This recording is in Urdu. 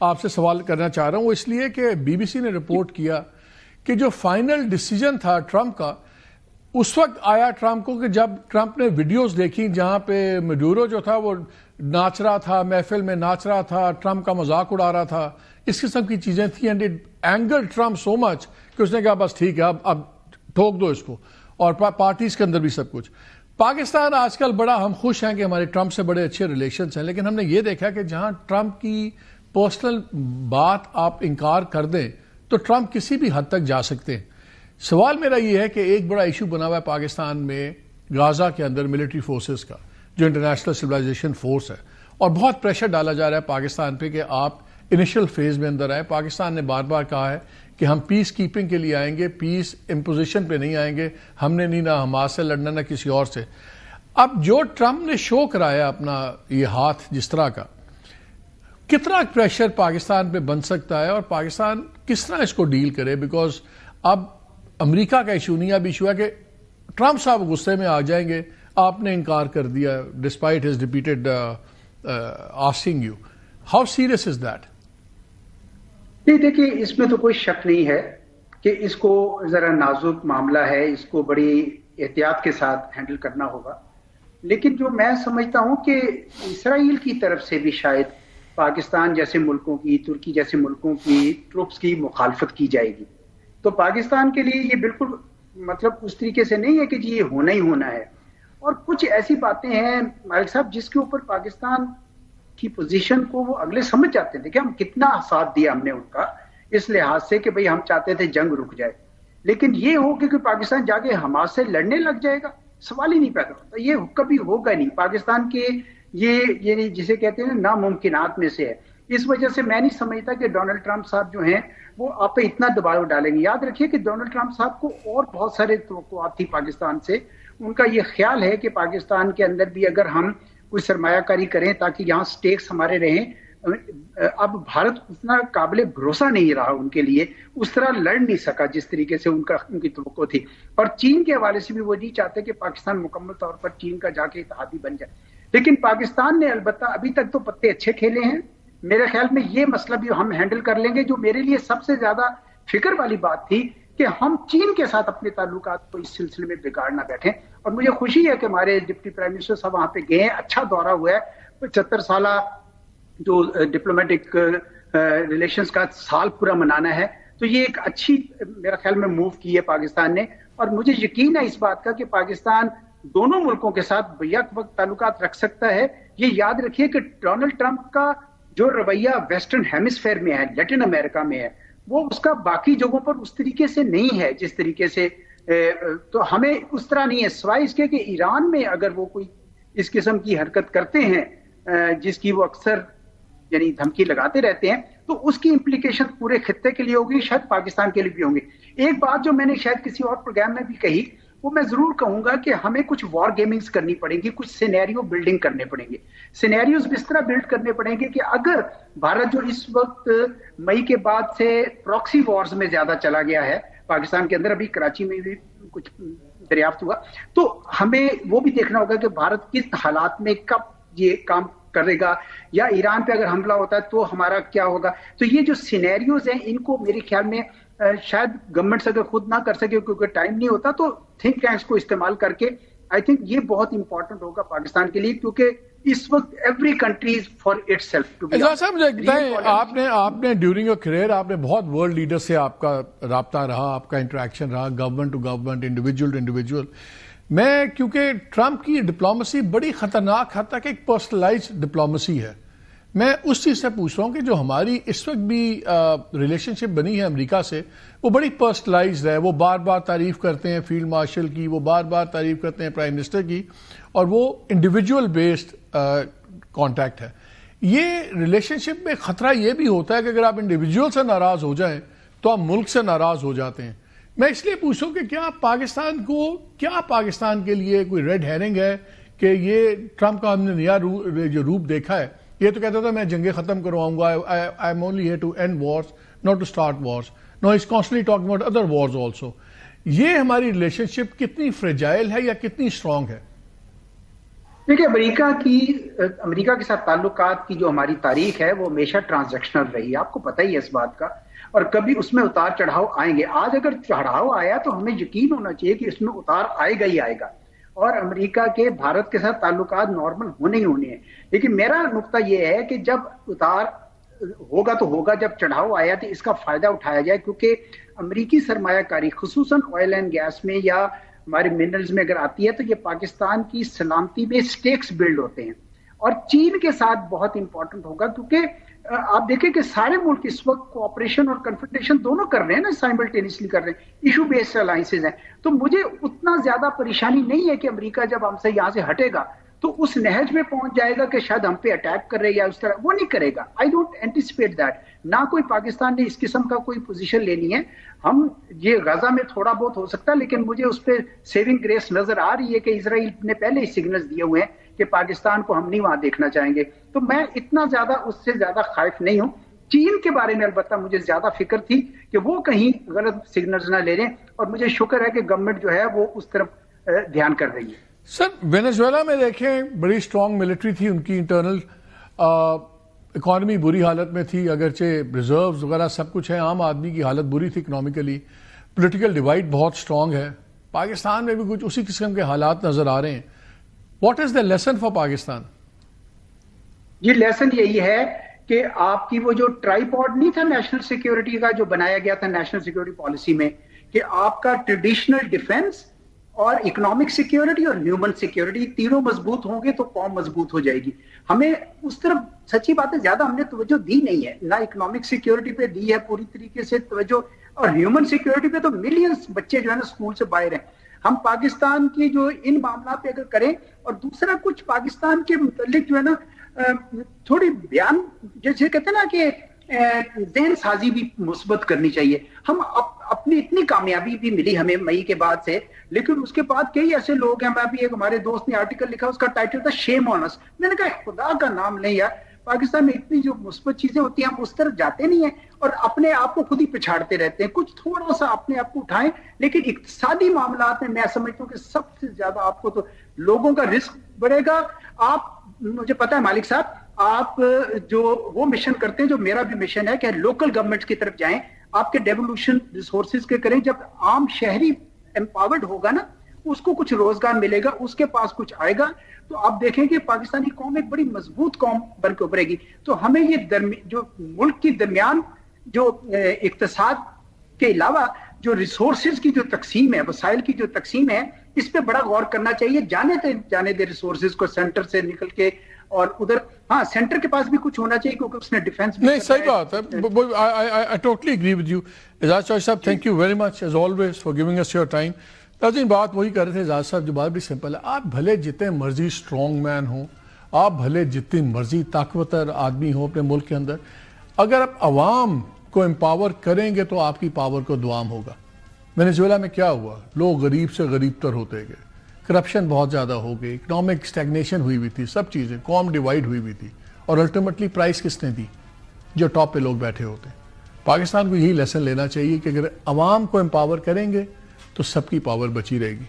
آپ سے سوال کرنا چاہ رہا ہوں وہ اس لیے کہ بی بی سی نے رپورٹ کیا کہ جو فائنل ڈیسیجن تھا ٹرمپ کا اس وقت آیا ٹرمپ کو کہ جب ٹرمپ نے ویڈیوز دیکھی جہاں پہ میڈورو جو تھا وہ ناچ رہا تھا، محفل میں ناچ رہا تھا، ٹرمپ کا مذاق اڑا رہا تھا، اس قسم کی چیزیں تھیں اینڈ اٹ اینگر ٹرمپ سو مچ کہ اس نے کہا بس ٹھیک ہے اب ٹھوک دو اس کو، اور پارٹیز کے اندر بھی سب کچھ۔ پاکستان آج کل بڑا ہم خوش ہیں کہ ہمارے ٹرمپ سے بڑے اچھے ریلیشنز ہیں، لیکن ہم نے یہ دیکھا کہ جہاں ٹرمپ کی پرسنل بات آپ انکار کر دیں تو ٹرمپ کسی بھی حد تک جا سکتے ہیں۔ سوال میرا یہ ہے کہ ایک بڑا ایشو بنا ہوا ہے پاکستان میں غازہ کے اندر ملٹری فورسز کا، جو انٹرنیشنل سویلائزیشن فورس ہے، اور بہت پریشر ڈالا جا رہا ہے پاکستان پہ کہ آپ انیشل فیز میں اندر آئیں۔ پاکستان نے بار بار کہا ہے کہ ہم پیس کیپنگ کے لیے آئیں گے، پیس امپوزیشن پہ نہیں آئیں گے، ہم نے نہیں نہ حماس سے لڑنا نہ کسی اور سے۔ اب جو ٹرمپ نے شو کرایا اپنا یہ ہاتھ جس طرح کا، کتنا پریشر پاکستان پہ بن سکتا ہے اور پاکستان کس طرح اس کو ڈیل کرے؟ بیکاز اب امریکہ کا ایشو نہیں، اب ایشو ہے کہ ٹرمپ صاحب غصے میں آ جائیں گے، آپ نے انکار کر دیا despite his repeated asking you, how serious is that? نہیں دیکھیے، اس میں تو کوئی شک نہیں ہے کہ اس کو ذرا نازک معاملہ ہے، اس کو بڑی احتیاط کے ساتھ ہینڈل کرنا ہوگا، لیکن جو میں سمجھتا ہوں کہ اسرائیل کی طرف سے بھی شاید پاکستان جیسے ملکوں کی، ترکی جیسے ملکوں کی ٹروپس کی مخالفت کی جائے گی، تو پاکستان کے لیے یہ بالکل مطلب اس طریقے سے نہیں ہے کہ جی یہ ہونا ہی ہونا ہے۔ اور کچھ ایسی باتیں ہیں مالک صاحب جس کے اوپر پاکستان کی پوزیشن کو وہ اگلے سمجھ جاتے تھے کہ ہم کتنا ساتھ دیا ہم نے ان کا، اس لحاظ سے کہ بھئی ہم چاہتے تھے جنگ رک جائے، لیکن یہ ہو کہ پاکستان جا کے حماس سے لڑنے لگ جائے گا، سوال ہی نہیں پیدا ہوتا، یہ کبھی ہوگا نہیں۔ پاکستان کے یہ جسے کہتے ہیں ناممکنات میں سے ہے۔ اس وجہ سے میں نہیں سمجھتا کہ ڈونلڈ ٹرمپ صاحب جو ہیں وہ آپ پہ اتنا دباؤ ڈالیں گے۔ یاد رکھیے کہ ڈونلڈ ٹرمپ صاحب کو اور بہت سارے توقعات تھی پاکستان سے، ان کا یہ خیال ہے کہ پاکستان کے اندر بھی اگر ہم کوئی سرمایہ کاری کریں تاکہ یہاں سٹیکس ہمارے رہیں، اب بھارت اتنا قابل بھروسہ نہیں رہا ان کے لیے، اس طرح لڑ نہیں سکا جس طریقے سے ان کی توقع تھی، اور چین کے حوالے سے بھی وہ نہیں چاہتے کہ پاکستان مکمل طور پر چین کا جا کے اتحادی بن جائے۔ لیکن پاکستان نے البتہ ابھی تک تو پتے اچھے کھیلے ہیں، میرے خیال میں یہ مسئلہ بھی ہم ہینڈل کر لیں گے۔ جو میرے لیے سب سے زیادہ فکر والی بات تھی کہ ہم چین کے ساتھ اپنے تعلقات کو اس سلسلے میں بگاڑ نہ بیٹھیں، اور مجھے خوشی ہے کہ ہمارے ڈپٹی پرائم منسٹر صاحب وہاں پہ گئے ہیں، اچھا دورہ ہوا ہے، 75 سالہ جو ڈپلومیٹک ریلیشنز کا سال پورا منانا ہے، تو یہ ایک اچھی میرا خیال میں موو کی ہے پاکستان نے، اور مجھے یقین ہے اس بات کا کہ پاکستان دونوں ملکوں کے ساتھ بیک وقت تعلقات رکھ سکتا ہے۔ یہ یاد رکھیے کہ ڈونلڈ ٹرمپ کا جو رویہ ویسٹرن ہیمسفیئر میں ہے، لیٹن امریکہ میں ہے، وہ اس کا باقی جگہوں پر اس طریقے سے نہیں ہے جس طریقے سے، تو ہمیں اس طرح نہیں ہے، سوائے اس کے کہ ایران میں اگر وہ کوئی اس قسم کی حرکت کرتے ہیں جس کی وہ اکثر یعنی دھمکی لگاتے رہتے ہیں، تو اس کی امپلیکیشن پورے خطے کے لیے ہوگی، شاید پاکستان کے لیے بھی ہوں گے۔ ایک بات جو میں نے شاید کسی اور پروگرام میں بھی کہی، وہ میں ضرور کہوں گا کہ ہمیں کچھ وار گیمنگز کرنی پڑیں گی، کچھ سینیریو بلڈنگ کرنے پڑیں گے، سینیریوز اس طرح بلڈ کرنے پڑیں گے کہ اگر بھارت جو اس وقت مئی کے بعد سے پراکسی وارز میں زیادہ چلا گیا ہے پاکستان کے اندر، ابھی کراچی میں بھی کچھ دریافت ہوا، تو ہمیں وہ بھی دیکھنا ہوگا کہ بھارت کس حالات میں کب یہ کام کرے گا، یا ایران پہ اگر حملہ ہوتا ہے تو ہمارا کیا ہوگا۔ تو یہ جو سینیریوز ہیں ان کو میرے خیال میں شاید گورنمنٹس اگر خود نہ کر سکے کیونکہ ٹائم نہیں ہوتا، تو تھنک ٹینکس کو استعمال کر کے آئی تھنک یہ بہت امپورٹنٹ ہوگا پاکستان کے لیے، کیونکہ اس وقٹ every country is for itself to be. آپ نے ڈیورنگ یور کیریئر آپ نے بہت ورلڈ لیڈر سے آپ کا رابطہ رہا، آپ کا انٹریکشن رہا، government to government, individual to individual. میں کیونکہ ٹرمپ کی ڈپلومسی بڑی خطرناک حد تک ایک پرسنلائز ڈپلومسی ہے، میں اس چیز سے پوچھ رہا ہوں کہ جو ہماری اس وقت بھی ریلیشن شپ بنی ہے امریکہ سے، وہ بڑی پرسنلائزڈ ہے، وہ بار بار تعریف کرتے ہیں فیلڈ مارشل کی، وہ بار بار تعریف کرتے ہیں پرائم منسٹر کی، اور وہ انڈیویجول بیسڈ کانٹیکٹ ہے۔ یہ ریلیشن شپ میں خطرہ یہ بھی ہوتا ہے کہ اگر آپ انڈیویجول سے ناراض ہو جائیں تو آپ ملک سے ناراض ہو جاتے ہیں۔ میں اس لیے پوچھوں کہ کیا پاکستان کے لیے کوئی ریڈ ہیرنگ ہے کہ یہ ٹرمپ کا ہم نے نیا جو روپ دیکھا ہے، یہ تو کہتا تھا میں جنگیں ختم کرواؤں گا، I am only here to end wars not to start wars, no is constantly talking about other wars also. یہ ہماری ریلیشن شپ کتنی فریجائل ہے یا کتنی اسٹرانگ ہے؟ دیکھیے امریکہ کے ساتھ تعلقات کی جو ہماری تاریخ ہے وہ ہمیشہ ٹرانزیکشنل رہی ہے، آپ کو پتہ ہی ہے اس بات کا، اور کبھی اس میں اتار چڑھاؤ آئیں گے۔ آج اگر چڑھاؤ آیا تو ہمیں یقین ہونا چاہیے کہ اس میں اتار آئے گا ہی آئے گا، اور امریکہ کے بھارت کے ساتھ تعلقات نارمل ہونے ہی ہونے ہیں۔ لیکن میرا نقطہ یہ ہے کہ جب اتار ہوگا تو ہوگا، جب چڑھاؤ آیا تو اس کا فائدہ اٹھایا جائے، کیونکہ امریکی سرمایہ کاری خصوصاً آئل اینڈ گیس میں یا ہمارے منرلز میں اگر آتی ہے تو یہ پاکستان کی سلامتی میں سٹیکس بلڈ ہوتے ہیں، اور چین کے ساتھ بہت امپورٹنٹ ہوگا، کیونکہ آپ دیکھیں کہ سارے ملک اس وقت کوآپریشن اور کنفرنٹیشن دونوں کر رہے ہیں نا، سائملٹینیسلی کر رہے ہیں، ایشو بیسڈ الائنسز ہیں۔ تو مجھے اتنا زیادہ پریشانی نہیں ہے کہ امریکہ جب ہم سے یہاں سے ہٹے گا تو اس نہج میں پہنچ جائے گا کہ شاید ہم پہ اٹیک کر رہے یا اس طرح، وہ نہیں کرے گا۔ I don't anticipate that. نہ کوئی پاکستان نے اس قسم کا کوئی پوزیشن لینی ہے۔ ہم یہ غزہ میں تھوڑا بہت ہو سکتا ہے، لیکن مجھے اس پہ سیونگ گریس نظر آ رہی ہے کہ اسرائیل نے پہلے ہی سگنلز دیے ہوئے ہیں کہ پاکستان کو ہم نہیں وہاں دیکھنا چاہیں گے، تو میں اتنا زیادہ اس سے زیادہ خائف نہیں ہوں۔ چین کے بارے میں البتہ مجھے زیادہ فکر تھی کہ وہ کہیں غلط سگنلز نہ لے لیں، اور مجھے شکر ہے کہ گورنمنٹ جو ہے وہ اس طرف دھیان کر رہی ہے۔ سر وینیزویلا میں دیکھیں بڑی سٹرونگ ملٹری تھی، ان کی انٹرنل اکانومی بری حالت میں تھی، اگرچہ ریزروز وغیرہ سب کچھ ہے، عام آدمی کی حالت بری تھی اکنامیکلی، پولیٹیکل ڈیوائڈ بہت سٹرونگ ہے۔ پاکستان میں بھی کچھ اسی قسم کے حالات نظر آ رہے ہیں۔ What is the lesson for Pakistan? یہ لیسن یہی ہے کہ آپ کی وہ جو ٹرائی پوڈ نہیں تھا نیشنل سیکیورٹی کا جو بنایا گیا تھا نیشنل سیکیورٹی پالیسی میں، کہ آپ کا ٹریڈیشنل ڈیفنس اور اکنامک سیکیورٹی اور ہیومن سیکیورٹی تینوں مضبوط ہوں گے تو قوم مضبوط ہو جائے گی۔ ہمیں اس طرف سچی بات ہے زیادہ ہم نے توجہ دی نہیں ہے، نہ اکنامک سیکیورٹی پہ دی ہے پوری طریقے سے توجہ، اور ہیومن سیکیورٹی پہ تو ملینز بچے جو ہے نا اسکول سے باہر ہیں۔ ہم پاکستان کی جو ان معاملات پہ اگر کریں، اور دوسرا کچھ پاکستان کے متعلق جو ہے نا تھوڑی بیان جیسے کہتے ہیں نا کہ ذہن سازی بھی مثبت کرنی چاہیے۔ ہم اپنی اتنی کامیابی بھی ملی ہمیں مئی کے بعد سے، لیکن اس کے بعد کئی ایسے لوگ ہیں، میں بھی ایک ہمارے دوست نے آرٹیکل لکھا، اس کا ٹائٹل تھا شیم آن اس۔ میں نے کہا خدا کا نام لیں یار، پاکستان میں اتنی جو مثبت چیزیں ہوتی ہیں ہم اس طرف جاتے نہیں ہیں، اور اپنے آپ کو خود ہی پچھاڑتے رہتے ہیں۔ کچھ تھوڑا سا اپنے آپ کو اٹھائیں، لیکن اقتصادی معاملات میں سمجھتا ہوں کہ سب سے زیادہ آپ کو تو لوگوں کا رسک بڑھے گا۔ آپ مجھے پتا ہے مالک صاحب، آپ جو وہ مشن کرتے ہیں جو میرا بھی مشن ہے کہ لوکل گورنمنٹ کی طرف جائیں، آپ کے ڈیولوشن ریسورسز کے کریں۔ جب عام شہری امپاورڈ ہوگا نا، اس کو کچھ روزگار ملے گا، اس کے پاس کچھ آئے گا، تو آپ دیکھیں کہ پاکستانی قوم ایک بڑی مضبوط قوم بن کے ابھرے گی۔ تو ہمیں یہ جو ملک کی درمیان جو اقتصاد کے علاوہ جو ریسورسز کی جو تقسیم ہے، وسائل کی جو تقسیم ہے، اس پہ بڑا غور کرنا چاہیے۔ جانے دے ریسورسز کو سینٹر سے نکل کے، اور ادھر ہاں سینٹر کے پاس بھی کچھ ہونا چاہیے کیونکہ اس نے ڈیفنس بھی نہیں صحیح بات ہے، I totally agree with you۔ Ejaz Chaudhry صاحب thank you very much as always for giving us your time. ناظرین بات وہی کر رہے تھے اعجاز صاحب، جو بات بھی سمپل ہے، آپ بھلے جتنے مرضی اسٹرانگ مین ہوں، آپ بھلے جتنی مرضی طاقتور آدمی ہوں اپنے ملک کے اندر، اگر آپ عوام کو امپاور کریں گے تو آپ کی پاور کو دوام ہوگا۔ وینیزویلا میں کیا ہوا؟ لوگ غریب سے غریب تر ہوتے گئے، کرپشن بہت زیادہ ہو گئی، اکنامک اسٹیگنیشن ہوئی ہوئی تھی، سب چیزیں، قوم ڈیوائڈ ہوئی ہوئی تھی، اور الٹیمیٹلی پرائز کس نے دی؟ جو ٹاپ پہ لوگ بیٹھے ہوتے ہیں۔ پاکستان کو یہی لیسن لینا چاہیے کہ اگر عوام کو امپاور کریں گے تو سب کی پاور بچی رہے گی۔